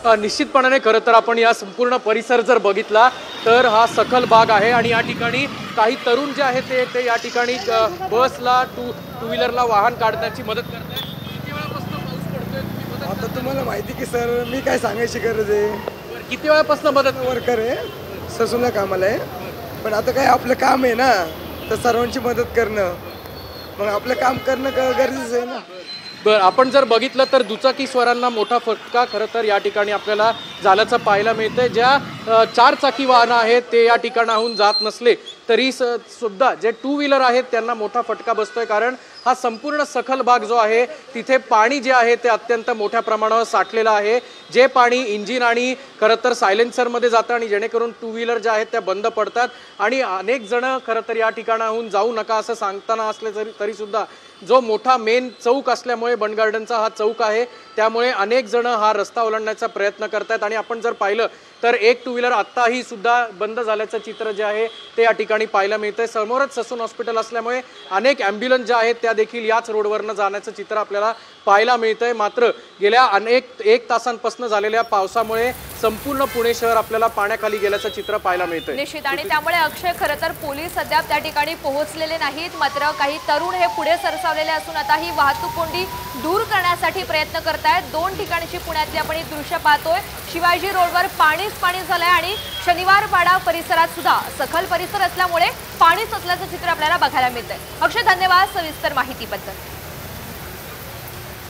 निश्चितपणाने खरं तर आपण या संपूर्ण परिसर जर बघितला तर हा सखल भाग आहे आणि या ठिकाणी काही तरुण जे आहेत ते या ठिकाणी बसला टू व्हीलरला वाहन काढण्याची मदत करतात। किती वेळापासून पाऊस पडतोय तुम्ही मदत आता तुम्हाला माहिती की सर मी काय सांगायची गरज आहे। किती वेळापासून मदत वर्कर आहे ससूनला कामाला आहे पण आता काय आपलं काम आहे ना तर सर्वांची मदत करणं मग आपलं काम करणं गरजेचं आहे ना। बरं आपण जर बघितलं तर दुचाकी स्वारांना मोठा फटका खरं तर या ठिकाणी आपल्याला झाल्याचं पाहायला मिळतंय। ज्या चारचाकी वाहनं आहेत ते या ठिकाणाहून जात नसले तरी सुद्धा जे टू व्हीलर आहेत त्यांना मोठा फटका बसतोय कारण हा संपूर्ण सखल भाग जो आहे तिथे पाणी जे आहे ते अत्यंत मोठ्या प्रमाणावर साठलेलं आहे। जे पाणी इंजिन आणि खरं तर सायलेन्सरमध्ये जातं आणि जेणेकरून टू व्हीलर ज्या आहेत त्या बंद पडतात आणि अनेक जण खरं तर या ठिकाणाहून जाऊ नका असं सांगताना असले तरी सुद्धा जो मोठा मेन चौक असल्यामुळे बंड गार्डनचा हा चौक आहे त्यामुळे अनेक जण हा रस्ता ओलांडण्याचा प्रयत्न करतात आणि आपण जर पाहिलं तर एक टू व्हीलर आत्ताही सुद्धा बंद झाल्याचं चित्र जे आहे ते या ठिकाणी पाहायला मिळतंय। समोरच ससून हॉस्पिटल असल्यामुळे अनेक ॲम्ब्युलन्स ज्या आहेत त्या देखील याच रोडवरनं जाण्याचं चित्र आपल्याला पाहायला मिळतंय। मात्र गेल्या एक तासांपासून झालेल्या पावसामुळे संपूर्ण पुणे शहर आपल्याला पाण्याखाली गेल्याचं चित्र पाहायला मिळतंय। निश्चित आणि त्यामुळे अक्षय खरं तर पोलीस अद्याप त्या ठिकाणी पोहोचलेले नाहीत मात्र काही तरुण हे पुढे सरसावलेले असून आता ही वाहतूक कोंडी दूर करण्यासाठी प्रयत्न करतायत। दोन ठिकाणची पुण्यातली आपण ही दृश्य पाहतोय। शिवाजी रोडवर पाणी झालंय आणि शनिवार पाडा परिसरात सुद्धा सखल परिसर असल्यामुळे पाणीच असल्याचं चित्र आपल्याला बघायला मिळतंय। अक्षय धन्यवाद सविस्तर माहितीबद्दल।